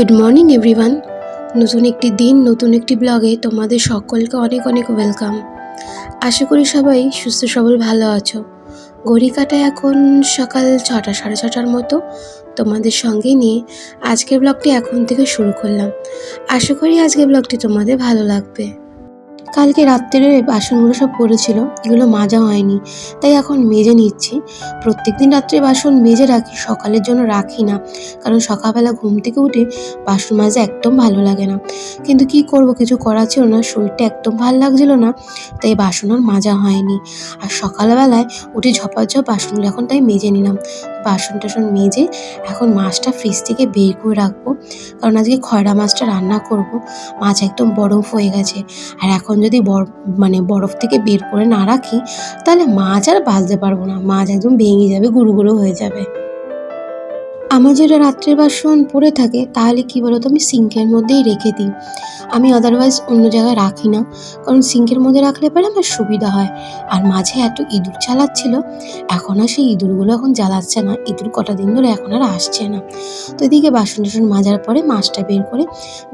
Good morning everyone. নতুন একটি দিন, নতুন একটি ব্লগে তোমাদের সকলকে অনেক অনেক ওয়েলকাম। আশা করি সবাই সুস্থ সবল ভালো আছো। ঘড়ি কাটায় এখন সকাল 6টা, সাড়ে 6টার মতো। তোমাদের সঙ্গে নিয়ে আজকের ব্লগটি এখন থেকে শুরু করলাম। আশা করি আজকের ব্লগটি তোমাদের ভালো লাগবে। কালকে রাত্রে বাসনগুলো সব পড়েছিল, এগুলো মাজা হয়নি, তাই এখন মেজে নিচ্ছি। প্রত্যেকদিন রাত্রে বাসন মেজে রাখি, সকালের জন্য রাখি না, কারণ সকালবেলা ঘুম থেকে উঠে বাসন মাজা একদম ভালো লাগে না। কিন্তু কি করব, কিছু করার ছিল না, শরীরটা একদম ভালো লাগছিল না, তাই বাসন আর মাজা হয়নি। আর সকালবেলায় উঠে ঝপাঝপ বাসনগুলো এখন তাই মেজে নিলাম। বাসন টাসন মেজে এখন মাছটা ফ্রিজ থেকে বের করে রাখবো, কারণ আজকে খয়রা মাছটা রান্না করব। মাছ একদম বরফ হয়ে গেছে, আর এখন যদি বরফ থেকে বের করে না রাখি তাহলে মাছ আর বাজতে পারবো না, মাছ একদম ভেঙে যাবে, গুঁড়ো গুঁড়ো হয়ে যাবে। আমার যেটা রাত্রের বাসন পড়ে থাকে তাহলে কি বলতো, আমি সিঙ্কের মধ্যেই রেখে দিই। আমি আদারওয়াইজ অন্য জায়গায় রাখি না, কারণ সিঙ্কের মধ্যে রাখলে পরে আমার সুবিধা হয়। আর মাঝে এত ইঁদুর জ্বালাচ্ছিল, এখন আর সেই ইঁদুরগুলো এখন জ্বালাচ্ছে না, ইঁদুর কটা দিন ধরে এখন আর আসছে না। তো এদিকে বাসন টাসন মাজার পরে মাছটা বের করে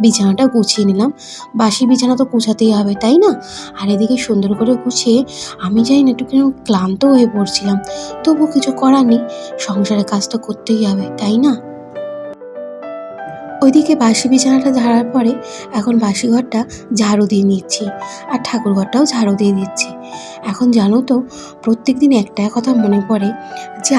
বিছানাটা গুছিয়ে নিলাম। বাসি বিছানা তো গুছাতেই হবে, তাই না? আর এদিকে সুন্দর করে গুছিয়ে আমি জানি না একটু কিরকম ক্লান্ত হয়ে পড়ছিলাম, তবু কিছু করার নেই, সংসারের কাজ তো করতেই হবে, তাই না? ওইদিকে বাসি বিছানাটা ঝাড়ার পরে এখন বাসি ঘরটা ঝাড়ু দিয়ে নিচ্ছি, আর ঠাকুর ঘরটাও ঝাড়ু দিয়ে দিচ্ছি। এখন জানো তো, প্রত্যেক দিন একটাই কথা মনে পড়ে যে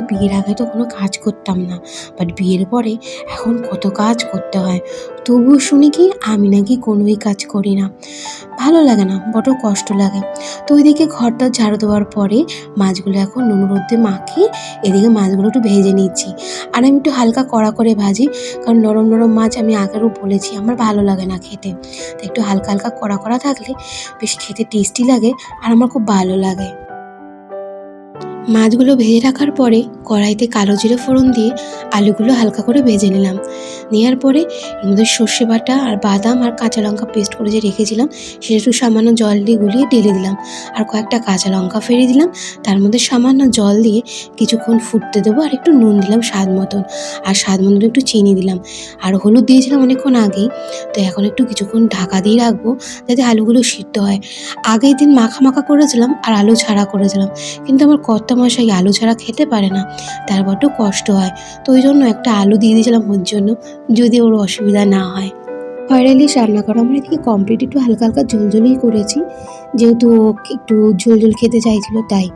বিয়ের আগে তো কোনো কাজ করতাম না, বাট বিয়ের পরে এখন কত কাজ করতে হয়। তবুও শুনি কি আমি নাকি কোনোই কাজ করি না, ভালো লাগে না, বড় কষ্ট লাগে। তো ওইদিকে ঘরটা ঝাড়ু দেওয়ার পরে মাছগুলো এখন নুন রোদ্দে মাখিয়ে এদিকে মাছগুলো একটু ভেজে নিচ্ছি। আর আমি একটু হালকা কড়া করে ভাজি, কারণ নরম নরম মাছ আমি আগেরও বলেছি আমার ভালো লাগে না খেতে, তো একটু হালকা হালকা কড়া করা থাকলে বেশ খেতে টেস্টি লাগে আর আমার খুব ভালো লাগে। মাছগুলো ভেজে রাখার পরে কড়াইতে কালো জিরে ফোড়ন দিয়ে আলুগুলো হালকা করে ভেজে নিলাম। নেওয়ার পরে এর মধ্যে সর্ষে বাটা আর বাদাম আর কাঁচা লঙ্কা পেস্ট করে যে রেখেছিলাম সেটা একটু সামান্য জল দিয়ে গুলিয়ে ঢেলে দিলাম, আর কয়েকটা কাঁচা লঙ্কা ফেলে দিলাম। তার মধ্যে সামান্য জল দিয়ে কিছুক্ষণ ফুটতে দেবো, আর একটু নুন দিলাম স্বাদ মতন, আর স্বাদ মতন একটু চিনি দিলাম, আর হলুদ দিয়েছিলাম অনেকক্ষণ আগেই। তো এখন একটু কিছুক্ষণ ঢাকা দিয়ে রাখবো যাতে আলুগুলো সিদ্ধ হয়। আগের দিন মাখা মাখা করেছিলাম আর আলু ছাড়া করেছিলাম, কিন্তু আমার কর্তামশাই আলু ছাড়া খেতে পারে না, তার বড্ড কষ্ট হয়, তো ওই জন্য একটা আলু দিয়ে দিয়েছিলাম ওর জন্য, যদি ওর অসুবিধা না হয়। খয়রা ইলিশ রান্না করা আমার এদিকে কমপ্লিট, একটু হালকা হালকা ঝোলঝোলই করেছি, যেহেতু ও একটু ঝোল ঝোল খেতে চাইছিল তাই।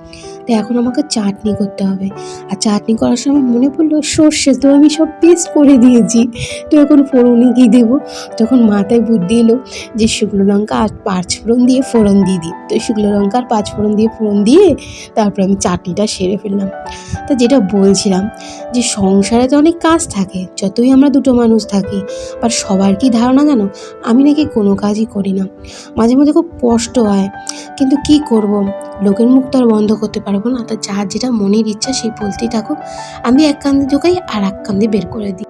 তো এখন আমাকে চাটনি করতে হবে, আর চাটনি করার সময় মনে পড়লো সর্ষে তো আমি সব পেস্ট করে দিয়েছি, তো এখন ফোড়নে কি দেবো, তখন মাথায় বুদ্ধি এলো যে শুকনো লঙ্কা আর পাঁচফোড়ন দিয়ে ফোড়ন দিয়ে দিই। তো শুকনো লঙ্কা আর পাঁচফোড়ন দিয়ে ফোড়ন দিয়ে তারপর আমি চাটনিটা সেরে ফেললাম। তা যেটা বলছিলাম যে সংসারে তো অনেক কাজ থাকে, যতই আমরা দুটো মানুষ থাকি, আর সবার কি ধারণা জানো, আমি নাকি কোনো কাজই করি না, মাঝে মাঝে খুব কষ্ট হয়, কিন্তু কি করব, লোকের মুখ তো আর বন্ধ করতে পারবো না। তা যার যেটা মনের ইচ্ছা সেই বলতেই থাকুক, আমি এক কান দিয়ে ঢোকাই আর এক কান দিয়ে বের করে দিই।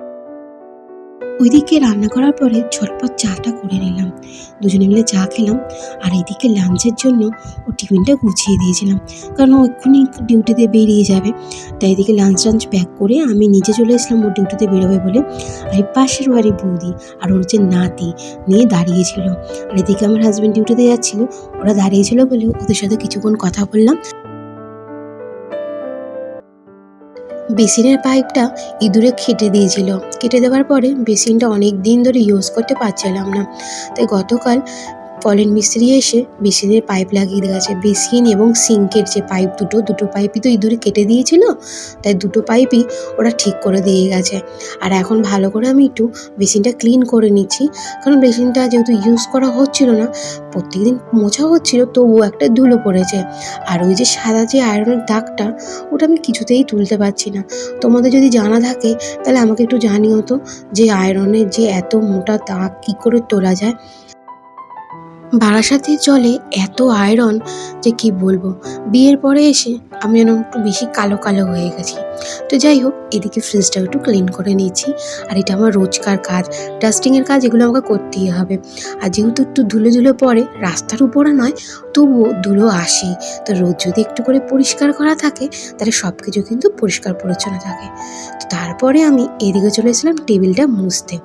ওইদিকে রান্না করার পরে ঝটপট চাটা করে নিলাম, দুজনে মিলে চা খেলাম। আর এইদিকে লাঞ্চের জন্য ও টিফিনটা গুছিয়ে দিয়েছিলাম, কারণ ও এক্ষুনি ডিউটিতে বেরিয়ে যাবে। তাই এদিকে লাঞ্চ প্যাক করে আমি নিচে চলে এসলাম ওর ডিউটিতে বেরোবে বলে। আর এই পাশের বাড়ির বৌদি আর ওর যে নাতি নিয়ে দাঁড়িয়েছিল, আর এদিকে আমার হাজব্যান্ড ডিউটিতে যাচ্ছিল, ওরা দাঁড়িয়েছিল বলে ওদের সাথে কিছুক্ষণ কথা বললাম। বেসিনের পাইপটা ইঁদুরে কেটে দিয়েছিল, কেটে দেওয়ার পরে বেসিনটা অনেক দিন ধরে ইউজ করতে পারছিলাম না, তাই গতকাল কলিন মিস্ত্রি এসে বেসিনের পাইপ লাগিয়ে গেছে। বেসিন এবং সিঙ্কের যে পাইপ, দুটো পাইপই তো ইঁদুরে কেটে দিয়েছিল, তাই দুটো পাইপই ওরা ঠিক করে দিয়ে গেছে। আর এখন ভালো করে আমি একটু বেসিনটা ক্লিন করে নিচ্ছি, কারণ বেসিনটা যেহেতু ইউজ করা হচ্ছিল না, প্রত্যেকদিন মোছা হচ্ছিল, তবুও একটা ধুলো পড়েছে। আর ওই যে সাদা যে আয়রনের দাগটা, ওটা আমি কিছুতেই তুলতে পারছি না। তোমাদের যদি জানা থাকে তাহলে আমাকে একটু জানিও তো, যে আয়রনের যে এত মোটা দাগ কী করে তোলা যায়। বারাসাতের জলে এত আয়রন যে কি বলবো, বিয়ের পরে এসে আমি যেন একটু বেশি কালো কালো হয়ে গেছি। তো যাই হোক, এদিকে ফ্রিজটাও একটু ক্লিন করে নিয়েছি, আর এটা আমার রোজকার কাজ, ডাস্টিংয়ের কাজ, এগুলো আমাকে করতেই হবে। আর যেহেতু একটু ধুলে ধুলে পড়ে, রাস্তার উপরে নয়, তবুও ধুলো আসে। তো রোজ যদি একটু করে পরিষ্কার করা থাকে তাহলে সব কিছু কিন্তু পরিষ্কার পরিচ্ছন্ন থাকে। তো তারপরে আমি এদিকে চলে এসেছিলাম টেবিলটা মুছতে।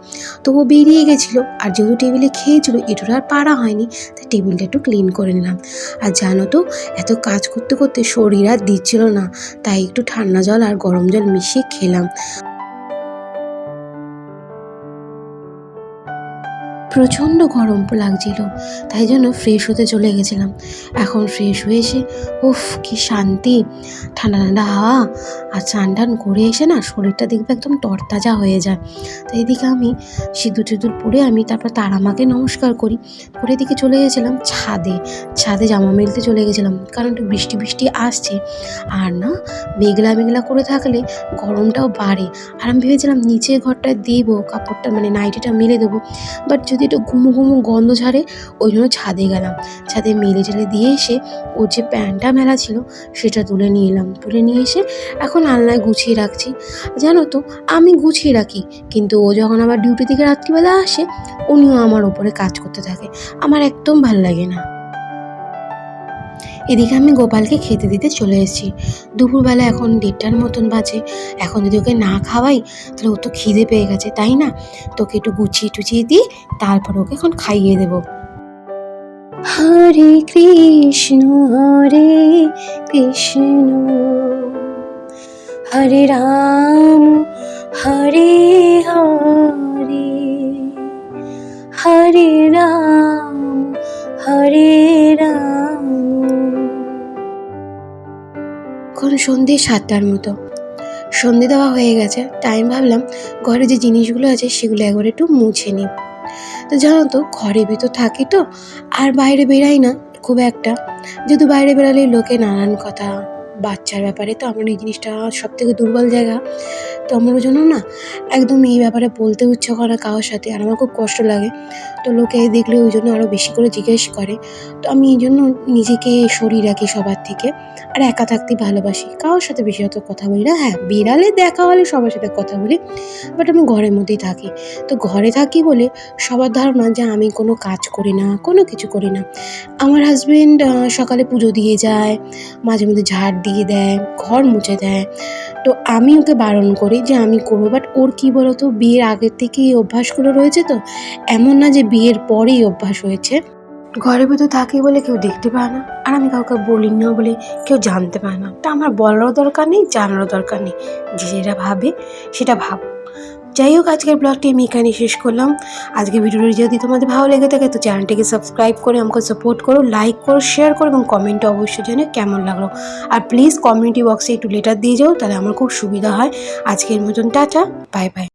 তো ও বেরিয়ে গেছিলো, আর যেহেতু টেবিলে খেয়েছিল এটুকু আর পারা হয়নি, তাই টেবিলটা একটু ক্লিন করে নিলাম। আর জানো তো, এত কাজ করতে করতে শরীর আর দিচ্ছিল না, তাই একটু ঠান্ডা জল আর গরম জল মিশিয়ে খেলাম। প্রচণ্ড গরম লাগছিল, তাই জন্য ফ্রেশ হতে চলে গেছিলাম। এখন ফ্রেশ হয়ে এসে উফ কি শান্তি, ঠান্ডা ঠান্ডা হাওয়া আর চান টান করে এসে না শরীরটা দেখবে একদম তরতাজা হয়ে যায়। তো এদিকে আমি সিঁদুর টিঁদুর পরে আমি তারপর তারা মাকে নমস্কার করি, করে এদিকে চলে গেছিলাম ছাদে জামা মেলতে চলে গেছিলাম, কারণ একটু বৃষ্টি বৃষ্টি আসছে। আর না মেঘলা মেঘলা করে থাকলে গরমটাও বাড়ে। আর আমি ভেবেছিলাম নিচের ঘরটায় দেবো কাপড়টা, মানে নাইটিটা মেলে দেবো, বাট যদি একটু ঘুমো ঘুমো গন্ধ ছাড়ে, ওই জন্য ছাদে গেলাম। ছাদে মেলে টেলে দিয়ে এসে ওর যে প্যান্টটা মেলা ছিল সেটা তুলে নিয়ে এলাম। তুলে নিয়ে এসে এখন আলনায় গুছিয়ে রাখছি। জানো তো, আমি গুছিয়ে রাখি, কিন্তু ও যখন আবার ডিউটি থেকে রাত্রিবেলা আসে উনিও আমার ওপরে কাজ করতে থাকে, আমার একদম ভালো লাগে না। এদিকে আমি গোপালকে খেতে দিতে চলে এসেছি। দুপুরবেলা এখন 1:30টার মতন বাজে। এখন যদি ওকে না খাওয়াই তাহলে ও তো খিদে পেয়ে গেছে, তাই না? তোকে একটু গুছিয়ে টুচিয়ে দিই, তারপর ওকে এখন খাইয়ে দেবো। হরে কৃষ্ণ হরে রাম হরে হরে হরে রাম হরে রাম। এখন সন্ধ্যে 7টার মতো, সন্ধে দেওয়া হয়ে গেছে। টাইম ভাবলাম ঘরে যে জিনিসগুলো আছে সেগুলো একবার একটু মুছে নিই। তো জানো তো, ঘরের ভিতর থাকি তো, আর বাইরে বেরাই না খুব একটা, যেহেতু বাইরে বেরালে লোকে নানান কথা, বাচ্চার ব্যাপারে তো আমার এই জিনিসটা সব থেকে দুর্বল জায়গা। তো আমার ওই জন্য না একদম এই ব্যাপারে বলতে ইচ্ছা করে কারোর সাথে, আর আমার খুব কষ্ট লাগে। তো লোকে দেখলে ওই জন্য আরও বেশি করে জিজ্ঞেস করে। তো আমি এই জন্য নিজেকে সরিয়ে রাখি সবার থেকে, আর একা থাকতে ভালোবাসি, কারোর সাথে বেশি অত কথা বলি না। হ্যাঁ, বেরালে দেখা হলে সবার সাথে কথা বলি, বাট আমি ঘরের মধ্যেই থাকি। তো ঘরে থাকি বলে সবার ধারণা যে আমি কোনো কাজ করি না, কোনো কিছু করি না। আমার হাজবেন্ড সকালে পুজো দিয়ে যায়, মাঝে মধ্যে ঝাড় দিয়ে দেয়, ঘর মুছে দেয়। তো আমি ওকে বারণ করি যে আমি করবো, বাট ওর কী বলতো, বিয়ের আগের থেকেই এই অভ্যাসগুলো রয়েছে। তো এমন না যে বিয়ের পরেই অভ্যাস হয়েছে। ঘরের ভিতর থাকি বলে কেউ দেখতে পায় না, আর আমি কাউকে বলি না বলে কেউ জানতে পায় না। তা আমার বলারও দরকার নেই, জানারও দরকার নেই, যে যেটা ভাবে সেটা ভাব। যাই হোক, আজকের ব্লগটি আমি এখানে শেষ করলাম। আজকে ভিডিওটি যদি তোমাদের ভালো লেগে থাকে তো চ্যানেলটিকে সাবস্ক্রাইব করে আমাকে সাপোর্ট করো, লাইক করো, শেয়ার করো, এবং কমেন্টে অবশ্যই জানিও কেমন লাগলো। আর প্লিজ কমিউনিটি বক্সে একটু লেটার দিয়ে যাও, তাহলে আমার খুব সুবিধা হয়। আজকের মতন টাটা, বাই বাই।